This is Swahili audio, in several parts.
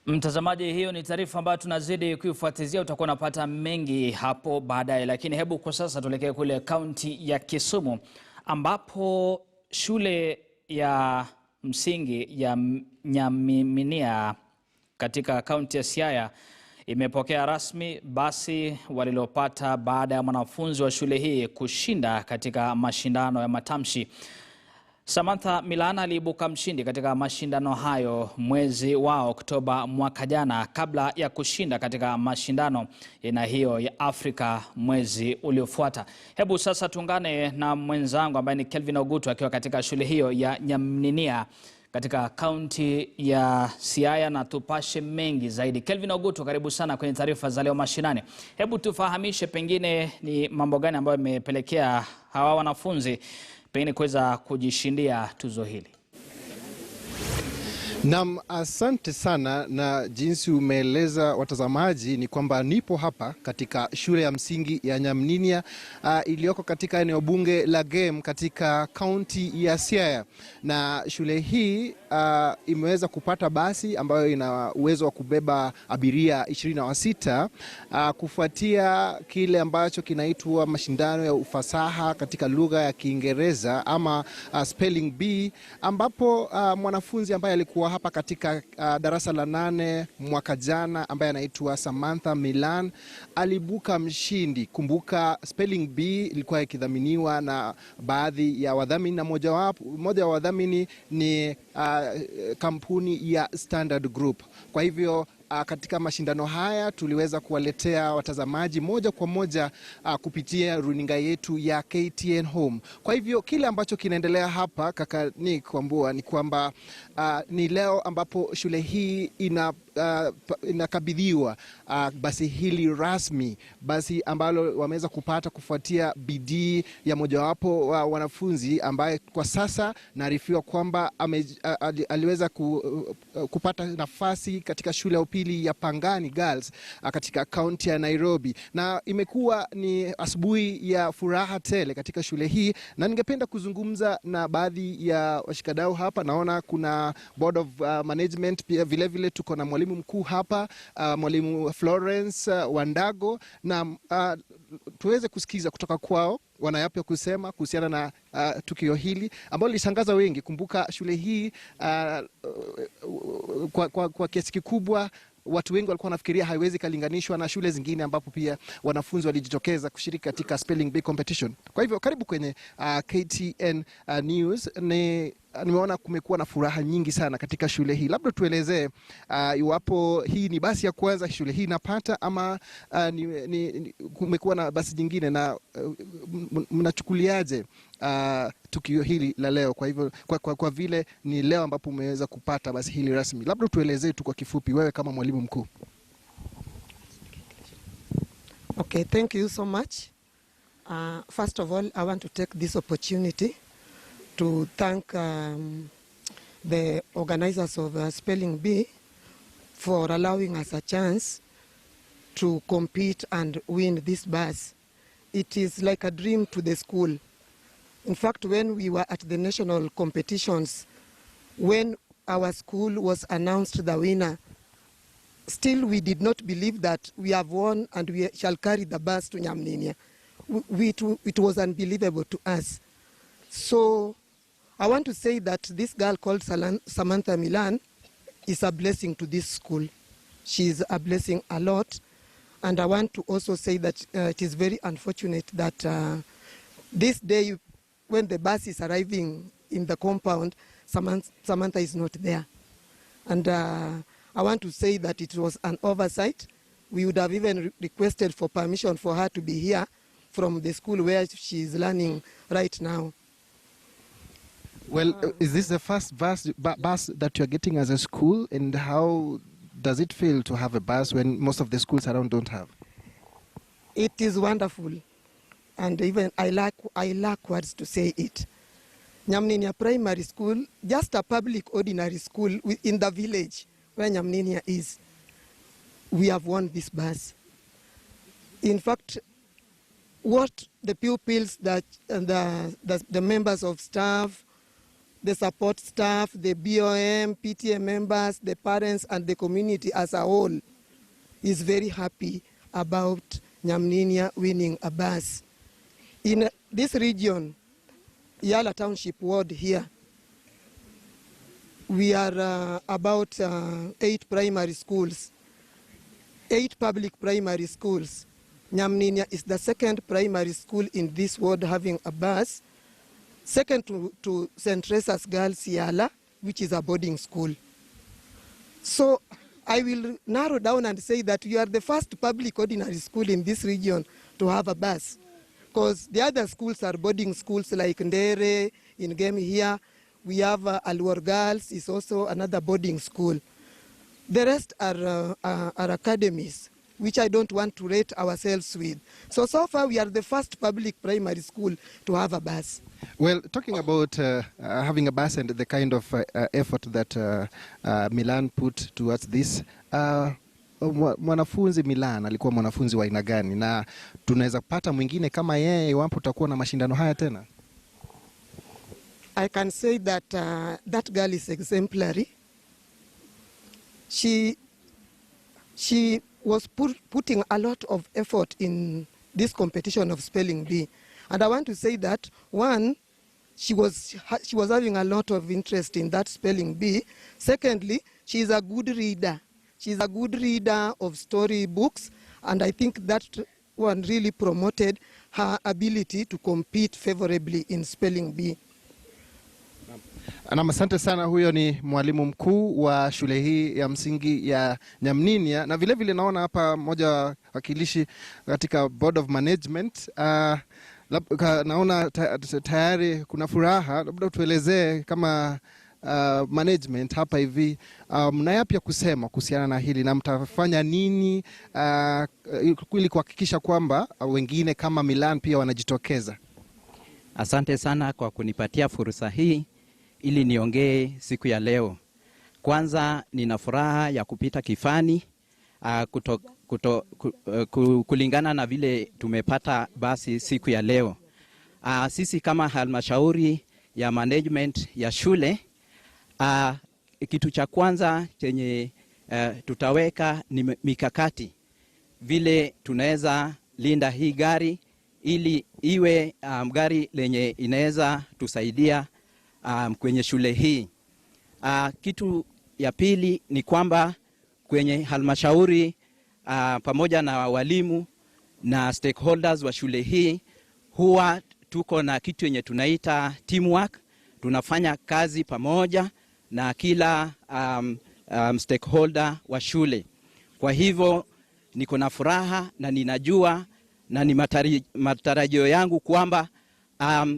Mtazamaji, hiyo ni taarifa ambayo tunazidi kuifuatilia. Utakuwa unapata mengi hapo baadaye, lakini hebu kwa sasa tuelekee kule kaunti ya Kisumu ambapo shule ya msingi ya Nyamninia katika kaunti ya Siaya imepokea rasmi basi walilopata baada ya mwanafunzi wa shule hii kushinda katika mashindano ya matamshi. Samantha Milana aliibuka mshindi katika mashindano hayo mwezi wa Oktoba mwaka jana kabla ya kushinda katika mashindano aina hiyo ya Afrika mwezi uliofuata. Hebu sasa tuungane na mwenzangu ambaye ni Kelvin Ogutu akiwa katika shule hiyo ya Nyamninia katika kaunti ya Siaya na tupashe mengi zaidi. Kelvin Ogutu, karibu sana kwenye taarifa za leo mashinani. Hebu tufahamishe pengine ni mambo gani ambayo yamepelekea hawa wanafunzi pengine kuweza kujishindia tuzo hili. Naam, asante sana, na jinsi umeeleza watazamaji ni kwamba nipo hapa katika shule ya msingi ya Nyamninia iliyoko katika eneo bunge la Game katika kaunti ya Siaya, na shule hii imeweza kupata basi ambayo ina uwezo wa kubeba abiria 26 kufuatia kile ambacho kinaitwa mashindano ya ufasaha katika lugha ya Kiingereza ama spelling bee, ambapo mwanafunzi ambaye alikuwa hapa katika darasa la 8 mwaka jana ambaye anaitwa Samantha Milana alibuka mshindi. Kumbuka spelling bee ilikuwa ikidhaminiwa na baadhi ya wadhamini, na moja wa wadhamini ni kampuni ya Standard Group. Kwa hivyo katika mashindano haya tuliweza kuwaletea watazamaji moja kwa moja kupitia runinga yetu ya KTN Home. Kwa hivyo kile ambacho kinaendelea hapa kaka ni kwamba ni leo ambapo shule hii inakabidhiwa basi hili rasmi, basi ambalo wameweza kupata kufuatia bidii ya mojawapo wa wanafunzi ambaye kwa sasa naarifiwa kwamba aliweza kupata nafasi katika shule ya upili ya Pangani Girls katika kaunti ya Nairobi, na imekuwa ni asubuhi ya furaha tele katika shule hii, na ningependa kuzungumza na baadhi ya washikadau hapa. Naona kuna board of management, pia vile tuko na mwalimu mkuu hapa, mwalimu Florence Wandago, na tuweze kusikiza kutoka kwao wanayapi kusema kuhusiana na tukio hili ambalo lilishangaza wengi. Kumbuka shule hii kwa kiasi kikubwa watu wengi walikuwa wanafikiria haiwezi kalinganishwa na shule zingine ambapo pia wanafunzi walijitokeza kushiriki katika spelling bee competition. Kwa hivyo karibu kwenye KTN News. Nimeona kumekuwa na furaha nyingi sana katika shule hii. Labda tuelezee iwapo hii ni basi ya kwanza shule hii inapata ama kumekuwa na basi nyingine, na mnachukuliaje tukio hili la leo? Kwa hivyo kwa vile ni leo ambapo umeweza kupata basi hili rasmi, labda tuelezee tu kwa kifupi wewe kama mwalimu mkuu. Okay, thank you so much. First of all, I want to take this opportunity to thank the organizers of Spelling Bee for allowing us a chance to compete and win this bus. It is like a dream to the school. In fact, when we were at the national competitions, when our school was announced the winner, still we did not believe that we have won and we shall carry the bus to Nyamninia. It was unbelievable to us. So I want to say that this girl called Samantha Milana is a blessing to this school. She is a blessing a lot. And I want to also say that it is very unfortunate that this day when the bus is arriving in the compound, Samantha is not there. And I want to say that it was an oversight. We would have even requested for permission for her to be here from the school where she is learning right now. Well, is this the first bus that you're getting as a school, and how does it feel to have a bus when most of the schools around don't have? It is wonderful, and even I lack words to say it. Nyamninia Primary School, just a public ordinary school in the village where Nyamninia is, we have won this bus. In fact, what the pupils, the members of staff, the support staff, the BOM, PTA members, the parents, and the community as a whole is very happy about Nyamninia winning a bus. In this region, Yala Township Ward here, we are about 8 primary schools, 8 public primary schools. Nyamninia is the second primary school in this ward having a bus, second to St. Teresa's Girls Yala, which is a boarding school. So I will narrow down and say that we are the first public ordinary school in this region to have a bus, because the other schools are boarding schools like Ndere, in Game here. We have Alwar Girls is also another boarding school. The rest are academies, which I don't want to rate ourselves with. So far we are the first public primary school to have a bus. Well, talking about having a bus and the kind of effort that Milan put towards this, mwanafunzi Milan alikuwa mwanafunzi wa aina gani, na tunaweza pata mwingine kama yeye iwapo tutakuwa na mashindano haya tena? I can say that that girl is exemplary. She was putting a lot of effort in this competition of spelling bee. And I want to say that, one, she was having a lot of interest in that spelling bee. Secondly, she is a good reader. She's a good reader of story books, and I think that one really promoted her ability to compete favorably in spelling bee. Na asante sana. Huyo ni mwalimu mkuu wa shule hii ya msingi ya Nyamninia, na vile vile naona hapa mmoja wakilishi katika Board of Management. Naona tayari kuna furaha, labda tuelezee kama management hapa hivi, mna yapi ya kusema kuhusiana na hili, na mtafanya nini ili kuhakikisha kwamba wengine kama Milan pia wanajitokeza? Asante sana kwa kunipatia fursa hii ili niongee siku ya leo. Kwanza nina furaha ya kupita kifani kulingana na vile tumepata basi siku ya leo. Sisi kama halmashauri ya management ya shule, kitu cha kwanza chenye tutaweka ni mikakati vile tunaweza linda hii gari ili iwe gari lenye inaweza tusaidia kwenye shule hii. Kitu ya pili ni kwamba kwenye halmashauri pamoja na walimu na stakeholders wa shule hii huwa tuko na kitu yenye tunaita teamwork. Tunafanya kazi pamoja na kila stakeholder wa shule. Kwa hivyo niko na furaha na ninajua na ni matarajio yangu kwamba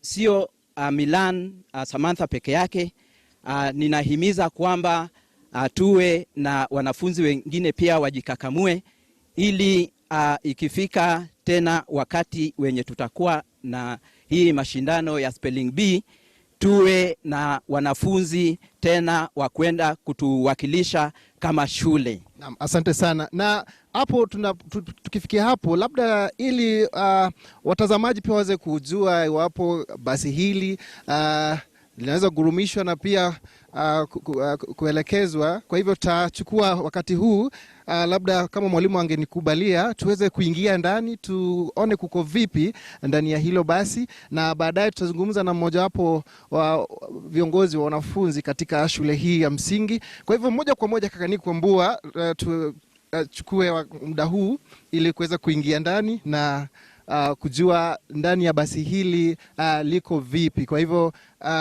sio Milan Samantha peke yake. Ninahimiza kwamba tuwe na wanafunzi wengine pia wajikakamue ili ikifika tena wakati wenye tutakuwa na hii mashindano ya spelling bee, tuwe na wanafunzi tena wa kwenda kutuwakilisha kama shule. Naam, asante sana. Na hapo tukifikia hapo, labda ili watazamaji pia waweze kujua iwapo basi hili linaweza gurumishwa na pia kuelekezwa. Kwa hivyo tutachukua wakati huu, labda kama mwalimu angenikubalia tuweze kuingia ndani tuone kuko vipi ndani ya hilo basi, na baadaye tutazungumza na mmoja wapo wa viongozi wa wanafunzi katika shule hii ya msingi. Kwa hivyo moja kwa moja kaka Nikwambua, chukue muda huu ili kuweza kuingia ndani na kujua ndani ya basi hili liko vipi. Kwa hivyo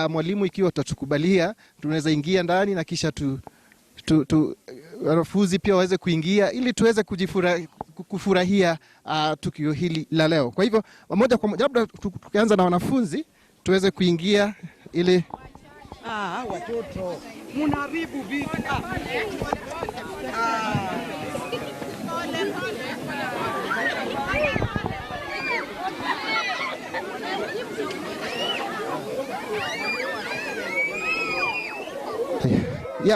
mwalimu, ikiwa utatukubalia, tunaweza ingia ndani na kisha wanafunzi pia waweze kuingia ili tuweze kufurahia tukio hili la leo. Kwa hivyo moja kwa moja, labda tukianza na wanafunzi tuweze kuingia ili watoto mnaharibu vitu.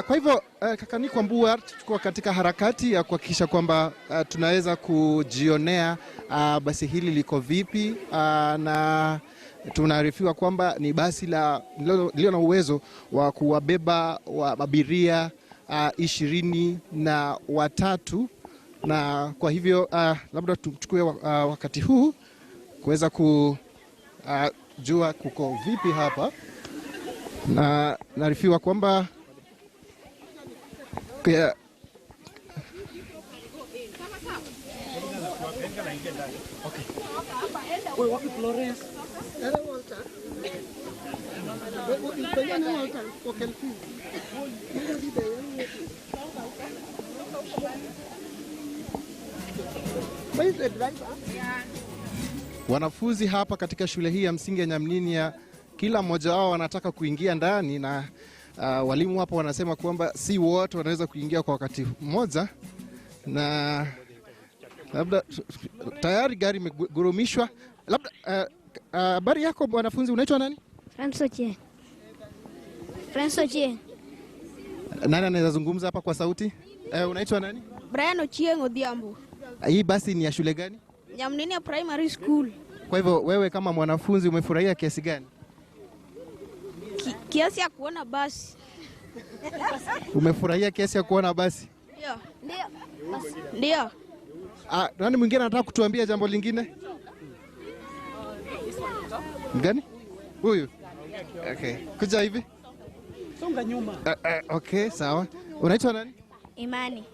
Kwa hivyo kaka Nikwambua, tuko katika harakati ya kuhakikisha kwamba tunaweza kujionea basi hili liko vipi, na tunaarifiwa kwamba ni basi lililo na uwezo wa kuwabeba abiria 23, na kwa hivyo labda tuchukue wakati huu kuweza kujua kuko vipi hapa, na naarifiwa kwamba wanafunzi hapa katika shule hii ya msingi ya Nyamninia, kila mmoja wao wanataka kuingia ndani, na walimu hapa wanasema kwamba si wote wanaweza kuingia kwa wakati mmoja, na labda tayari gari imegurumishwa. Labda habari yako wanafunzi, unaitwa nani? Francois. Nani anaweza zungumza hapa kwa sauti? Unaitwa nani? Brian Ochieng Odhiambo. Hii basi ni ya shule gani? Nyamninia Primary School. Kwa hivyo wewe kama mwanafunzi umefurahia kiasi gani? Kiasi ya kuona basi. Umefurahia kiasi ya kuona basi? Ndio. Nani mwingine anataka kutuambia jambo lingine? Mgani? Huyu? Okay. Kuja hivi. Songa nyuma. Okay, sawa. Unaitwa nani? Imani.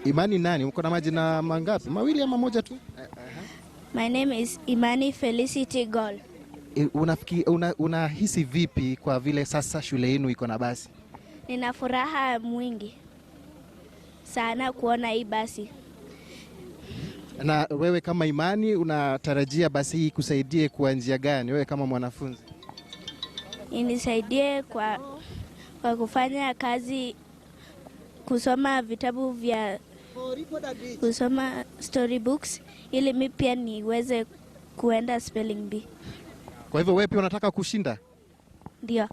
Imani nani? Uko na majina mangapi? Mawili ama moja tu? My name is Imani Felicity Gol. Unahisi vipi kwa vile sasa shule yenu iko na basi? Nina furaha mwingi sana kuona hii basi. Na wewe kama Imani unatarajia basi hii kusaidie kwa njia gani wewe kama mwanafunzi? Inisaidie kwa kufanya kazi, kusoma vitabu vya kusoma storybooks ili mimi pia niweze kuenda spelling bee. Kwa hivyo wewe pia unataka kushinda? Ndio.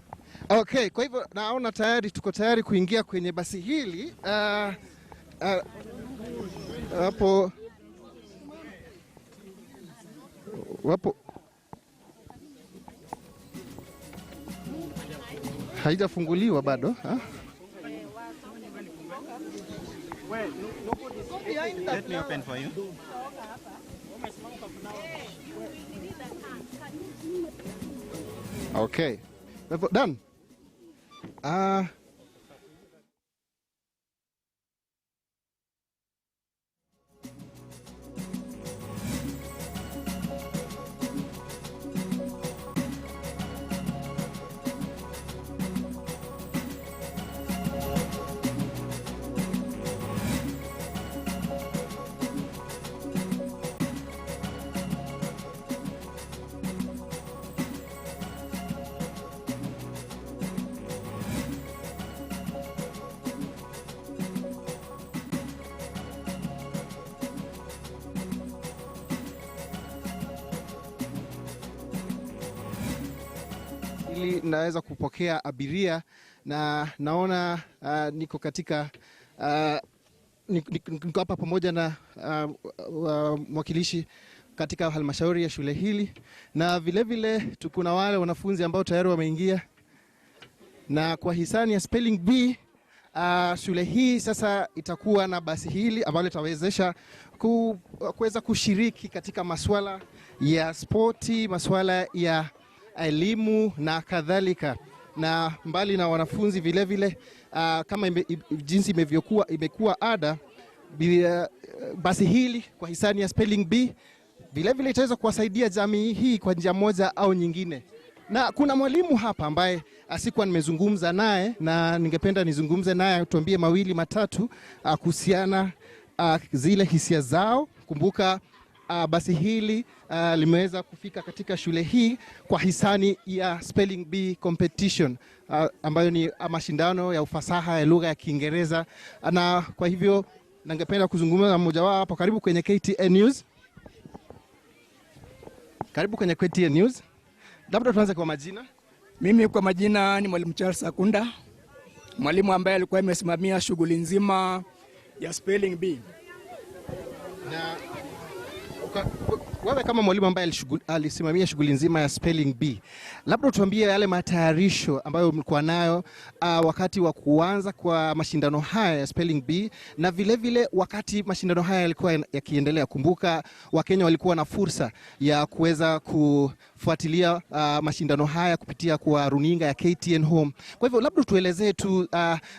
Okay, kwa hivyo naona tuko tayari kuingia kwenye basi hili. Wapo haijafunguliwa bado, Let me open for you. Okay. Done. Ili naweza kupokea abiria, na naona niko katika niko hapa pamoja na mwakilishi katika halmashauri ya shule hili, na vile tuko na wale wanafunzi ambao tayari wameingia, na kwa hisani ya spelling bee shule hii sasa itakuwa na basi hili ambalo litawezesha kuweza kushiriki katika masuala ya spoti, masuala ya elimu na kadhalika. Na mbali na wanafunzi vile kama jinsi imekuwa ada, basi hili kwa hisani ya spelling bee vile itaweza kuwasaidia jamii hii kwa njia moja au nyingine. Na kuna mwalimu hapa ambaye sikuwa nimezungumza naye, na ningependa nizungumze naye tuambie mawili matatu kuhusiana zile hisia zao. Kumbuka basi hili limeweza kufika katika shule hii kwa hisani ya spelling bee competition, ambayo ni mashindano ya ufasaha ya lugha ya Kiingereza. Na kwa hivyo ningependa kuzungumza na mmoja wao hapo. Karibu kwenye KTN News. Karibu kwenye KTN News. Labda tuanze kwa majina. Mimi kwa majina ni Mwalimu Charles Akunda, mwalimu ambaye alikuwa amesimamia shughuli nzima ya spelling bee. Na Wewe kama mwalimu ambaye alisimamia shughuli nzima ya spelling bee, labda tuambie yale matayarisho ambayo mlikuwa nayo wakati wa kuanza kwa mashindano haya ya spelling bee, na vile vile wakati mashindano haya yalikuwa yakiendelea. Kumbuka Wakenya walikuwa na fursa ya kuweza kufuatilia mashindano haya kupitia kwa runinga ya KTN Home. Kwa hivyo labda tuelezee tu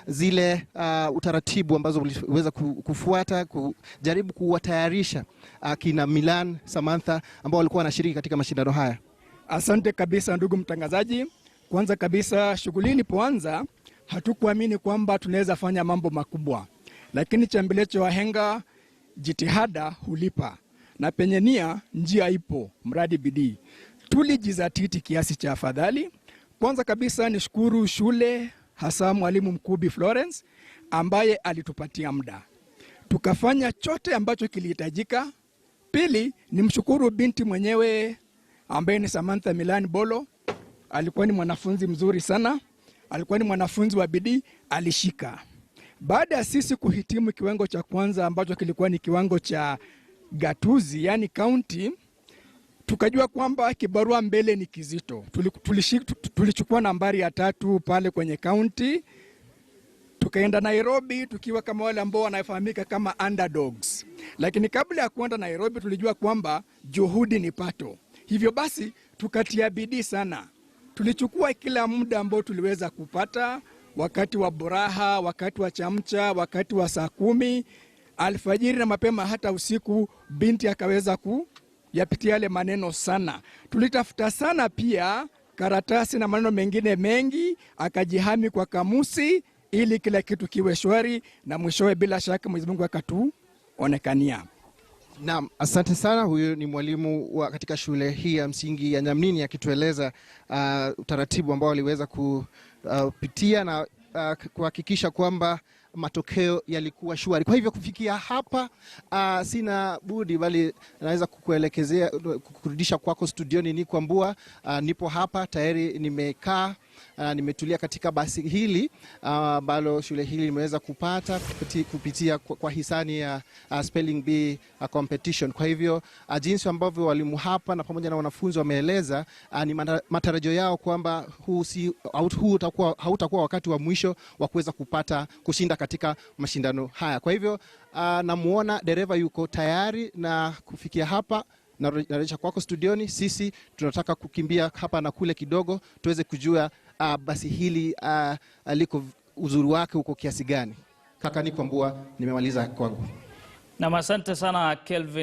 zile utaratibu ambazo uliweza kufuata kujaribu kuwatayarisha kina Milan, Samantha ambao walikuwa wanashiriki katika mashindano haya. Asante kabisa ndugu mtangazaji. Kwanza kabisa shughuli ilipoanza hatukuamini kwamba tunaweza fanya mambo makubwa. Lakini chambelecho wahenga, jitihada hulipa. Na penye nia njia ipo, mradi bidii. Tulijizatiti kiasi cha afadhali. Kwanza kabisa nishukuru shule, hasa mwalimu mkuu Bi Florence ambaye alitupatia muda. Tukafanya chote ambacho kilihitajika. Pili, nimshukuru binti mwenyewe ambaye ni Samantha Milan Bolo. Alikuwa ni mwanafunzi mzuri sana. Alikuwa ni mwanafunzi wa bidii, alishika. Baada ya sisi kuhitimu kiwango cha kwanza ambacho kilikuwa ni kiwango cha gatuzi, yani county, tukajua kwamba kibarua mbele ni kizito. Tulichukua nambari ya 3 pale kwenye county. Tukaenda Nairobi tukiwa kama wale ambao wanafahamika kama underdogs. Lakini kabla ya kuenda Nairobi tulijua kwamba juhudi ni pato. Hivyo basi tukatia bidii sana. Tulichukua kila muda ambao tuliweza kupata, wakati wa buraha, wakati wa chamcha, wakati wa saa 10, alfajiri na mapema hata usiku. Binti akaweza kuyapitia yale maneno sana. Tulitafuta sana pia karatasi na maneno mengine mengi, akajihami kwa kamusi ili kila kitu kiwe shwari, na mwishowe bila shaka Mwenyezi Mungu akatuonekania. Naam, asante sana. Huyu ni mwalimu katika shule hii ya msingi ya Nyamninia akitueleza utaratibu ambao aliweza kupitia na kuhakikisha kwamba matokeo yalikuwa shwari. Kwa hivyo kufikia hapa sina budi bali naweza kukuelekezea kukurudisha kwako studioni. Ni kwambua nipo hapa tayari, nimekaa nimetulia katika basi hili ambalo shule hili limeweza kupata kupitia kwa hisani ya spelling bee competition. Kwa hivyo jinsi ambavyo walimu hapa na pamoja na wanafunzi wameeleza, ni matarajio yao kwamba hautakuwa wakati wa mwisho wa kuweza kushinda katika mashindano haya. Kwa hivyo namuona dereva yuko tayari, na kufikia hapa narejesha kwako studioni. Sisi tunataka kukimbia hapa na kule kidogo tuweze kujua basi hili liko uzuri wake uko kiasi gani. Kaka, ni kwambua nimemaliza kwangu. Na asante sana Kelvin.